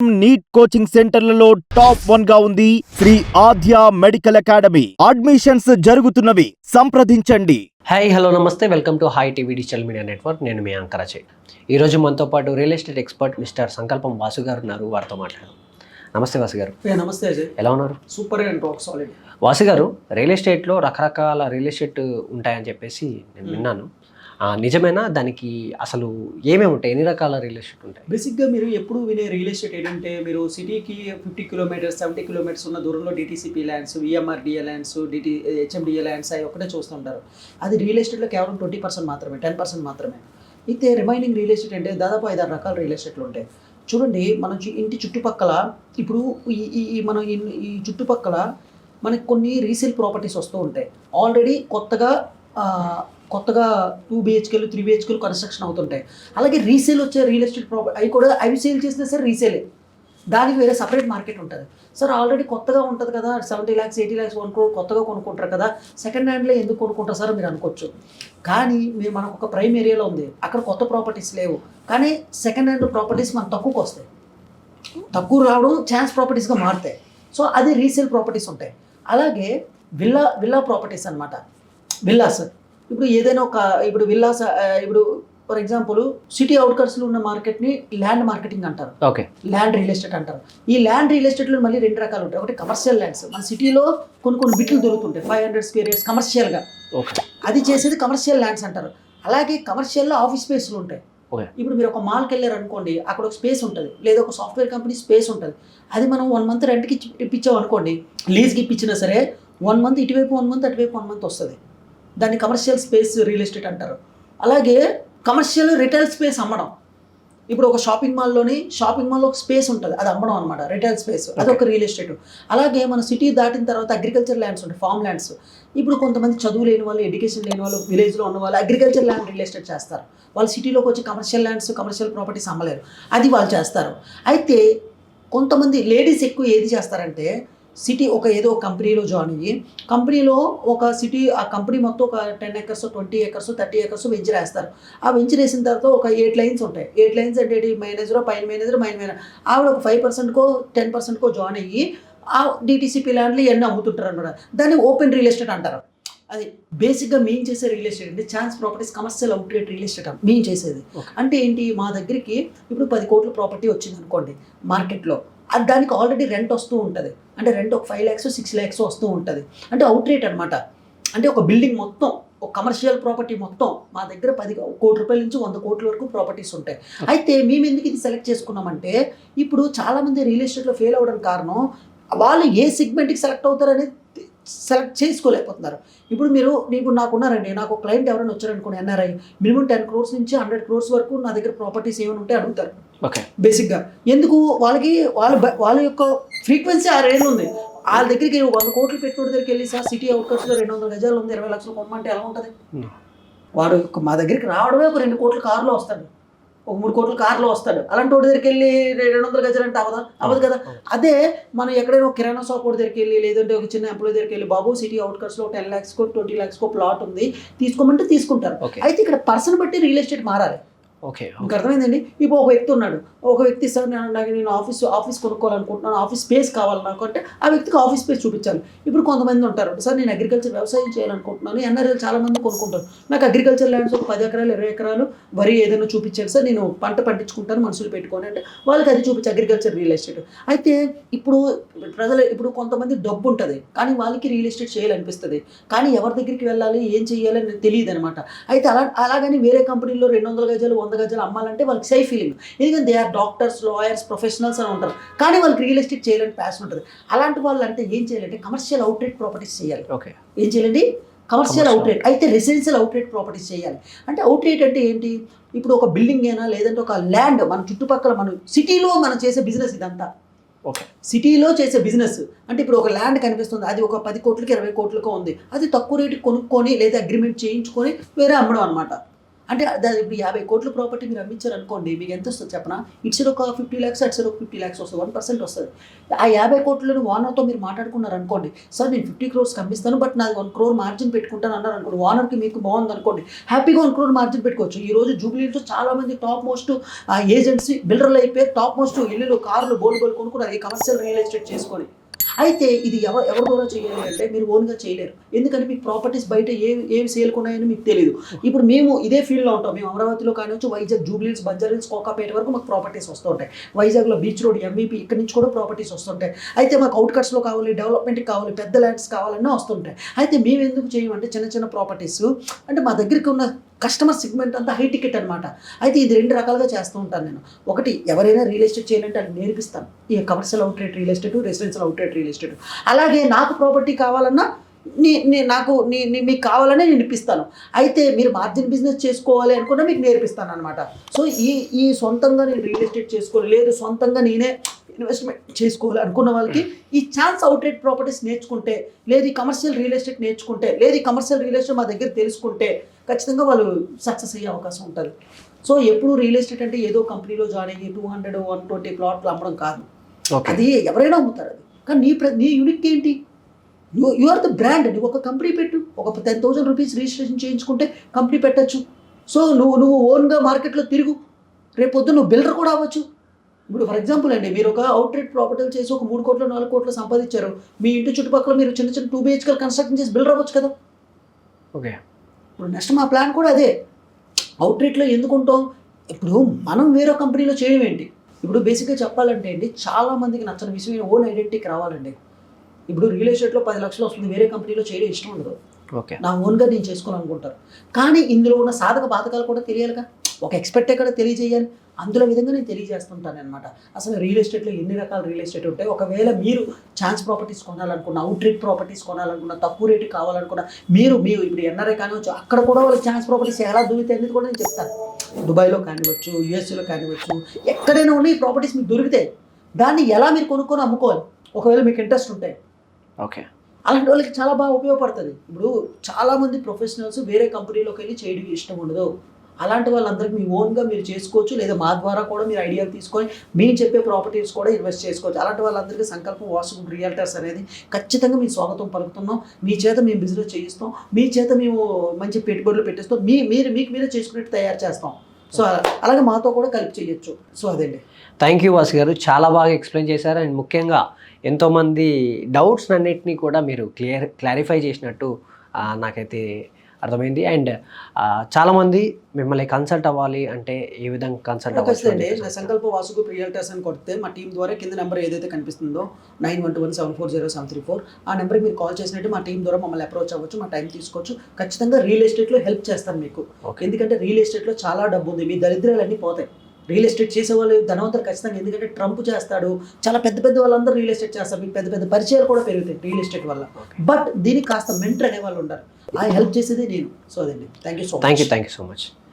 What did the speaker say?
NEET coaching సెంటర్లలో top 1 గా ఉంది శ్రీ ఆద్య మెడికల్ అకాడమీ. అడ్మిషన్స్ జరుగుతున్నవి, సంప్రదించండి. హాయ్ హలో నమస్తే, welcome to hi TV digital media network. నేను మీ అంకరాజయ్. ఈరోజు మనతో పాటు రియల్ ఎస్టేట్ ఎక్స్పర్ట్ మిస్టర్ సంకల్పం వాసు గారు ఉన్నారు. వారితో మాట్లాడదాం. నమస్తే వాసు గారు. నమస్తే అజయ్, ఎలా ఉన్నారు? Super and rock solid. Vasu గారు, రియల్ ఎస్టేట్లో రకరకాల రియల్ ఎస్టేట్ ఉంటాయని చెప్పేసి నేను విన్నాను. నిజమేనా? దానికి అసలు ఏమేమి ఉంటాయి? ఎన్ని రకాల రియల్ ఎస్టేట్ ఉంటాయి? బేసిక్గా మీరు ఎప్పుడు వినే రియల్ ఎస్టేట్ ఏంటంటే, మీరు సిటీకి 50 కిలోమీటర్స్ 70 కిలోమీటర్స్ ఉన్న దూరంలో DTCP lands, VMRDA lands, HMDA lands అవి ఒకటే చూస్తుంటారు. అది రియల్ ఎస్టేట్లో కేవలం 20% మాత్రమే, 10% మాత్రమే. అయితే రిమైనింగ్ రియల్ ఎస్టేట్ అంటే దాదాపు 5-6 రకాల రియల్ ఎస్టేట్లు ఉంటాయి. చూడండి, మన ఇంటి చుట్టుపక్కల ఇప్పుడు మన ఈ చుట్టుపక్కల మనకి కొన్ని రీసేల్ ప్రాపర్టీస్ వస్తూ ఉంటాయి. ఆల్రెడీ కొత్తగా 2 BHKలు 3 BHKలు కన్స్ట్రక్షన్ అవుతుంటాయి. అలాగే రీసేల్ వచ్చే రియల్ ఎస్టేట్ ప్రాపర్టీ అవి సేల్ చేసినా సరే రీసేలే, దానికి వేరే సపరేట్ మార్కెట్ ఉంటుంది. సార్ ఆల్రెడీ కొత్తగా ఉంటుంది కదా, 70 lakhs 80 lakhs 1 crore కొత్తగా కొనుక్కుంటారు కదా, సెకండ్ హ్యాండ్లో ఎందుకు కొనుక్కుంటారు సార్ మీరు అనుకోవచ్చు. కానీ మనకు ఒక ప్రైమ్ ఏరియాలో ఉంది, అక్కడ కొత్త ప్రాపర్టీస్ లేవు, కానీ సెకండ్ హ్యాండ్ ప్రాపర్టీస్ మనకు తక్కువకు వస్తాయి, తక్కువ రావడం ఛాన్స్ ప్రాపర్టీస్గా మారుతాయి. సో అది రీసేల్ ప్రాపర్టీస్ ఉంటాయి. అలాగే విల్లా ప్రాపర్టీస్ అనమాట. విల్లాస్ ఇప్పుడు ఏదైనా ఇప్పుడు విల్లాస్, ఇప్పుడు ఫర్ ఎగ్జాంపుల్ సిటీ అవుట్కట్స్లో ఉన్న మార్కెట్ని ల్యాండ్ మార్కెటింగ్ అంటారు, ఓకే, ల్యాండ్ రియల్ ఎస్టేట్ అంటారు. ఈ ల్యాండ్ రియల్ ఎస్టేట్లో మళ్ళీ 2 రకాలు ఉంటాయి. ఒకటి కమర్షియల్ ల్యాండ్స్, మన సిటీలో కొన్ని బిట్లు దొరుకుతుంటాయి 500 square yards కమర్షియల్గా, అది చేసేది కమర్షియల్ ల్యాండ్స్ అంటారు. అలాగే కమర్షియల్లో ఆఫీస్ స్పేస్లు ఉంటాయి. ఇప్పుడు మీరు ఒక మాల్కి వెళ్ళారు అనుకోండి, అక్కడ ఒక స్పేస్ ఉంటుంది, లేదా ఒక సాఫ్ట్వేర్ కంపెనీ స్పేస్ ఉంటుంది. అది మనం 1 month రెంట్కి ఇప్పించాం అనుకోండి, లీజ్కి ఇప్పించినా సరే 1 month ఇటువైపు 1 month అటువైపు 1 month వస్తుంది. దాన్ని కమర్షియల్ స్పేస్ రియల్ ఎస్టేట్ అంటారు. అలాగే కమర్షియల్ రిటైల్ స్పేస్ అమ్మడం. ఇప్పుడు ఒక షాపింగ్ మాల్లో ఒక స్పేస్ ఉంటుంది, అది అమ్మడం అనమాట, రిటైల్ స్పేస్, అదొక రియల్ ఎస్టేట్. అలాగే మన సిటీ దాటిన తర్వాత అగ్రికల్చర్ ల్యాండ్స్ ఉంటాయి, ఫార్మ్ ల్యాండ్స్. ఇప్పుడు కొంతమంది చదువు లేని వాళ్ళు, ఎడ్యుకేషన్ లేని వాళ్ళు, విలేజ్లో ఉన్న వాళ్ళు అగ్రికల్చర్ ల్యాండ్ రియల్ ఎస్టేట్ చేస్తారు. వాళ్ళు సిటీలోకి వచ్చి కమర్షియల్ ల్యాండ్స్, కమర్షియల్ ప్రాపర్టీస్ అమ్మలేరు, అది వాళ్ళు చేస్తారు. అయితే కొంతమంది లేడీస్ ఎక్కువ ఏది చేస్తారంటే, సిటీ ఏదో ఒక కంపెనీలో జాయిన్ అయ్యి, కంపెనీలో ఆ కంపెనీ మొత్తం ఒక 10 acres 20 acres 30 acres వెంచర్ వేస్తారు. ఆ వెంచర్ వేసిన తర్వాత ఒక 8 lines ఉంటాయి. 8 lines అంటే మేనేజర్, పైన మేనేజర్, ఆవిడ ఒక 5%కో 10%కో జాయిన్ అయ్యి ఆ డిటీసీపీ ల్యాండ్లు ఇవన్నీ అమ్ముతుంటారు అనమాట. దాన్ని ఓపెన్ రియల్ ఎస్టేట్ అంటారు. అది బేసిక్గా మేము చేసే రియల్ ఎస్టేట్ అంటే chance properties, commercial outlet real estate మేము చేసేది. అంటే ఏంటి, మా దగ్గరికి ఇప్పుడు 10 కోట్ల ప్రాపర్టీ వచ్చింది అనుకోండి మార్కెట్లో, అది దానికి ఆల్రెడీ రెంట్ వస్తూ ఉంటుంది. అంటే రెంట్ ఒక 5 lakhs 6 lakhs వస్తూ ఉంటుంది. అంటే అవుట్ రేట్ అనమాట. అంటే ఒక బిల్డింగ్ మొత్తం, ఒక కమర్షియల్ ప్రాపర్టీ మొత్తం మా దగ్గర 10 కోట్ల రూపాయల నుంచి 100 కోట్ల వరకు ప్రాపర్టీస్ ఉంటాయి. అయితే మేము ఎందుకు ఇది సెలెక్ట్ చేసుకున్నామంటే, ఇప్పుడు చాలామంది రియల్ ఎస్టేట్లో ఫెయిల్ అవ్వడానికి కారణం వాళ్ళు ఏ సెగ్మెంట్కి సెలెక్ట్ అవుతారనేది సెలెక్ట్ చేసుకోలేకపోతున్నారు. ఇప్పుడు నాకున్నారండి, నాకు ఒక క్లయింట్ ఎవరైనా వచ్చారనుకోండి, ఎన్ఆర్ఐ, మినిమం 10 crores నుంచి 100 crores వరకు నా దగ్గర ప్రాపర్టీస్ ఏమైనా ఉంటే అడుగుతారు. బేసిక్గా ఎందుకు, వాళ్ళ యొక్క ఫ్రీక్వెన్సీ ఆ రేంజ్ ఉంది. వాళ్ళ దగ్గరికి 100 కోట్లు పెట్టుబడి దగ్గరికి వెళ్ళి, సార్ సిటీ అవుట్కట్స్లో 200 గజాలు ఉంది, 20 లక్షలు కొనమంటే ఎలా ఉంటుంది? వాడు మా దగ్గరికి రావడమే ఒక 2 కోట్ల కారులో వస్తాడు, ఒక 3 కోట్ల కారులో వస్తాడు. అలాంటి వాడి దగ్గరికి వెళ్ళి 200 గజాలు అంటే అవ్వదు కదా. అదే మనం ఎక్కడైనా కిరాణా షాప్ వాడి దగ్గరికి వెళ్ళి, లేదంటే ఒక చిన్న ఎంప్లాయీ దగ్గరికి వెళ్ళి, బాబు సిటీ అవుట్కట్స్లో 10 lakhs 20 lakhs ప్లాట్ ఉంది, తీసుకోమంటే తీసుకుంటారు. అయితే ఇక్కడ పర్సన్ బట్టి రియల్ ఎస్టేట్ మారాలి. ఓకే, మీకు అర్థమైందండి. ఇప్పుడు ఒక వ్యక్తి ఉన్నాడు, ఒక వ్యక్తి సార్ నేను ఆఫీస్ కొనుక్కోవాలనుకుంటున్నాను, ఆఫీస్ స్పేస్ కావాలి నాకు అంటే, ఆ వ్యక్తికి ఆఫీస్ స్పేస్ చూపించాలి. ఇప్పుడు కొంతమంది ఉంటారు, సార్ నేను అగ్రికల్చర్ వ్యవసాయం చేయాలనుకుంటున్నాను, ఎన్ఆర్ఐలు చాలా మంది కొనుక్కుంటారు, నాకు అగ్రికల్చర్ ల్యాండ్స్ ఒక 10 acres 20 acres వరి ఏదైనా చూపించాలి సార్, నేను పంట పండించుకుంటాను మనుషులు పెట్టుకొని అంటే, వాళ్ళకి అది చూపించి అగ్రికల్చర్ రియల్ ఎస్టేట్. అయితే ఇప్పుడు కొంతమంది డబ్బు ఉంటుంది, కానీ వాళ్ళకి రియల్ ఎస్టేట్ చేయాలనిపిస్తుంది, కానీ ఎవరి దగ్గరికి వెళ్ళాలి, ఏం చేయాలి అని తెలియదు అనమాట. అయితే అలాగని వేరే కంపెనీలో 200 గజాలు 100 గజాలు అమ్మాలంటే వాళ్ళకి సేఫ్ ఫీలింగ్, ఎందుకంటే they are doctors, lawyers, professionals అని ఉంటారు, కానీ వాళ్ళకి రియల్ ఎస్టేట్ చేయాలని ప్యాషన్ ఉంటుంది. అలాంటి వాళ్ళు అంటే ఏం చేయాలంటే కమర్షియల్ అవుట్లెట్ ప్రాపర్టీస్ చేయాలి. ఓకే, ఏం చేయాలండి, కమర్షియల్ అవుట్లెట్. అయితే రెసిడెన్షియల్ అవుట్లెట్ ప్రాపర్టీస్ చేయాలి. అంటే అవుట్లెట్ అంటే ఏంటి, ఇప్పుడు ఒక బిల్డింగ్ అయినా, లేదంటే ఒక ల్యాండ్, మన చుట్టుపక్కల మన సిటీలో మనం చేసే బిజినెస్ ఇదంతా. ఓకే, సిటీలో చేసే బిజినెస్ అంటే, ఇప్పుడు ఒక ల్యాండ్ కనిపిస్తుంది, అది ఒక 10 కోట్లకి 20 కోట్లకో ఉంది, అది తక్కువ రేటుకి కొనుక్కొని లేదా అగ్రిమెంట్ చేయించుకొని వేరే అమ్మడం అనమాట. అంటే ఇప్పుడు 50 కోట్ల ప్రాపర్టీ మీరు అమ్మించారు అనుకోండి, మీకు ఎంత వస్తుంది చెప్పనా? ఇట్స్ ఒక 50 lakhs, అట్స్ ఒక 50 lakhs వస్తుంది, 1% వస్తుంది. ఆ 50 కోట్లను ఓనర్తో మీరు మాట్లాడుకున్నారు అనుకోండి, సార్ నేను 50 crores అమ్మిస్తాను, బట్ నాది 1 crore మార్జిన్ పెట్టుకుంటాను అన్నారు అనుకోండి, ఓనర్కి మీకు బాగుంది అనుకోండి, హ్యాపీగా 1 crore మార్జిన్ పెట్టుకోవచ్చు. ఈ రోజు జూబ్లీలో చాలా మంది టాప్ మోస్ట్ ఏజెన్సీ బిల్డర్లు అయిపోయి టాప్ మోస్ట్ ఇల్లులు, కార్లు, బోల్డ్ కొనుక్కున్నారు ఈ కమర్షియల్ రియల్ ఎస్టేట్ చేసుకొని. అయితే ఇది ఎవరి ద్వారా చేయాలి అంటే మీరు ఓన్గా చేయలేరు, ఎందుకంటే మీకు ప్రాపర్టీస్ బయట ఏవి సేల్ కొన్నాయని మీకు తెలియదు. ఇప్పుడు మేము ఇదే ఫీల్డ్లో ఉంటాం, మేము అమరావతిలో కానివచ్చు, వైజాగ్, జూబ్లీహిల్స్, బంజారాహిల్స్, కోకాపేట వరకు మాకు ప్రాపర్టీస్ వస్తూ ఉంటాయి. వైజాగ్లో బీచ్ రోడ్, ఎంవీపీ ఇక్కడ నుంచి కూడా ప్రాపర్టీస్ వస్తుంటాయి. అయితే మాకు అవుట్కట్స్లో కావాలి, డెవలప్మెంట్కి కావాలి, పెద్ద ల్యాండ్స్ కావాలన్నా వస్తుంటాయి. అయితే మేము ఎందుకు చేయమంటే చిన్న చిన్న ప్రాపర్టీస్ అంటే మా దగ్గరికి ఉన్న కస్టమర్ సెగ్మెంట్ అంతా హై టికెట్ అనమాట. అయితే ఇది 2 రకాలుగా చేస్తూ ఉంటాను నేను. ఒకటి, ఎవరైనా రియల్ ఎస్టేట్ చేయాలంటే అది నేర్పిస్తాను, ఈ commercial outright real estate, residential outright real estate. అలాగే నాకు ప్రాపర్టీ కావాలన్నా మీకు కావాలనే నేను ఇప్పిస్తాను. అయితే మీరు మార్జిన్ బిజినెస్ చేసుకోవాలి అనుకున్నా మీకు నేర్పిస్తాను అనమాట. సో ఈ సొంతంగా నేను రియల్ ఎస్టేట్ చేసుకోవాలి, లేదు సొంతంగా నేనే ఇన్వెస్ట్మెంట్ చేసుకోవాలి అనుకున్న వాళ్ళకి ఈ ఛాన్స్ అవుట్రేట్ ప్రాపర్టీస్ నేర్చుకుంటే, లేదు ఈ కమర్షియల్ రియల్ ఎస్టేట్ నేర్చుకుంటే, లేదు ఈ కమర్షియల్ రియల్ ఎస్టేట్ మా దగ్గర తెలుసుకుంటే ఖచ్చితంగా వాళ్ళు సక్సెస్ అయ్యే అవకాశం ఉంటుంది. సో ఎప్పుడు రియల్ ఎస్టేట్ అంటే ఏదో కంపెనీలో జాయిన్ అయ్యి 200, 120 ప్లాట్లు అమ్మడం కాదు. అది ఎవరైనా అమ్ముతారు. అది కానీ నీ యూనిక్ ఏంటి? You are the brand. నువ్వు ఒక కంపెనీ పెట్టు, ఒక 10,000 రూపీస్ రిజిస్ట్రేషన్ చేయించుకుంటే కంపెనీ పెట్టచ్చు. సో నువ్వు ఓన్గా మార్కెట్లో తిరుగు, రేపు పొద్దున్న నువ్వు బిల్డర్ కూడా అవ్వచ్చు. ఇప్పుడు ఫర్ ఎగ్జాంపుల్ అండి, మీరు ఒక అవుట్రేట్ ప్రాపర్టీలు చేసి ఒక 3 కోట్లు 4 కోట్లు సంపాదించారు, మీ ఇంటి చుట్టుపక్కల మీరు చిన్న చిన్న 2 BHK కన్స్ట్రక్షన్ చేసి బిల్డర్ అవ్వచ్చు కదా. ఓకే, ఇప్పుడు నెక్స్ట్ మా ప్లాన్ కూడా అదే. అవుట్రేట్లో ఎందుకు ఉంటాం? ఇప్పుడు మనం వేరే కంపెనీలో చేయడం ఏంటి? ఇప్పుడు బేసిక్గా చెప్పాలంటే అండి, చాలా మందికి నచ్చని విషయం ఓన్ ఐడెంటిటీకి రావాలండి. ఇప్పుడు రియల్ ఎస్టేట్లో 10 లక్షలు వస్తుంది, వేరే కంపెనీలో చేయడం ఇష్టం ఉండదు. ఓకే, నా ఓన్గా నేను చేసుకోవాలనుకుంటారు. కానీ ఇందులో ఉన్న సాధక బాధకాలు కూడా తెలియాలిగా, ఒక ఎక్స్పర్టే కూడా తెలియజేయాలి. అందులో విధంగా నేను తెలియజేస్తుంటాను అనమాట. అసలు రియల్ ఎస్టేట్లో ఎన్ని రకాల రియల్ ఎస్టేట్ ఉంటాయి. ఒకవేళ మీరు ఛాన్స్ ప్రాపర్టీస్ కొనాలనుకున్న, అవుట్రేట్ ప్రాపర్టీస్ కొనాలనుకున్న, తక్కువ రేటు కావాలనుకున్న, మీరు ఇప్పుడు ఎన్ఆర్ఐ కానివచ్చు, అక్కడ కూడా వాళ్ళకి ఛాన్స్ ప్రాపర్టీస్ ఎలా దొరుకుతాయి అనేది కూడా నేను చెప్తాను. దుబాయ్లో కానివచ్చు, యూఎస్ఏలో కానివచ్చు, ఎక్కడైనా ఉన్న ఈ ప్రాపర్టీస్ మీకు దొరుకుతాయి. దాన్ని ఎలా మీరు కొనుక్కొని అమ్ముకోవాలి, ఒకవేళ మీకు ఇంట్రెస్ట్ ఉంటాయి. ఓకే, అలాంటి వాళ్ళకి చాలా బాగా ఉపయోగపడుతుంది. ఇప్పుడు చాలామంది ప్రొఫెషనల్స్ వేరే కంపెనీలోకి వెళ్ళి చేయడం ఇష్టం ఉండదు. అలాంటి వాళ్ళందరికీ మీ ఓన్గా మీరు చేసుకోవచ్చు, లేదా మా ద్వారా కూడా మీరు ఐడియాలు తీసుకొని మేము చెప్పే ప్రాపర్టీస్ కూడా ఇన్వెస్ట్ చేసుకోవచ్చు. అలాంటి వాళ్ళందరికీ సంకల్పం వాసు రియల్టర్స్ అనేది ఖచ్చితంగా మేము స్వాగతం పలుకుతున్నాం. మీ చేత మేము బిజినెస్ చేయిస్తాం, మీ చేత మేము మంచి పెట్టుబడులు పెట్టిస్తాం, మీకు మీరే చేసుకునేట్టు తయారు చేస్తాం. సో అలాగే మాతో కూడా కలిపి చేయొచ్చు. సో అదండి. థ్యాంక్ యూ వాసు గారు, చాలా బాగా ఎక్స్ప్లెయిన్ చేశారు. అండ్ ముఖ్యంగా ఎంతోమంది డౌట్స్ అన్నిటినీ కూడా మీరు క్లారిఫై చేసినట్టు నాకైతే అర్థమైంది. అండ్ చాలామంది మిమ్మల్ని కన్సల్ట్ అవ్వాలి అంటే ఏ విధంగా కన్సల్ట్ అవ్వాలి? నా సంకల్ప వాసు రియల్టర్స్ అని కొడితే మా టీం ద్వారా కింద నెంబర్ ఏదైతే కనిపిస్తుందో 9121740734 ఆ నెంబర్కి మీరు కాల్ చేసినట్టు మా టీం ద్వారా మమ్మల్ని అప్రోచ్ అవ్వచ్చు, మా టైం తీసుకోవచ్చు. ఖచ్చితంగా రియల్ ఎస్టేట్లో హెల్ప్ చేస్తాను మీకు. ఎందుకంటే రియల్ ఎస్టేట్లో చాలా డబ్బు ఉంది, మీ దరిద్రాలన్నీ పోతాయి. రియల్ ఎస్టేట్ చేసే వాళ్ళు ధనవంతులు ఖచ్చితంగా, ఎందుకంటే ట్రంప్ చేస్తాడు, చాలా పెద్ద పెద్ద వాళ్ళందరూ రియల్ ఎస్టేట్ చేస్తారు, మీకు పెద్ద పెద్ద పరిచయాలు కూడా పెరుగుతాయి రియల్ ఎస్టేట్ వల్ల. బట్ దీనికి కాస్త మెంటర్ అనే వాళ్ళు ఉండాలి, ఆ హెల్ప్ చేసేది నేను. సో అదండి. Thank you so much. Thank you so much.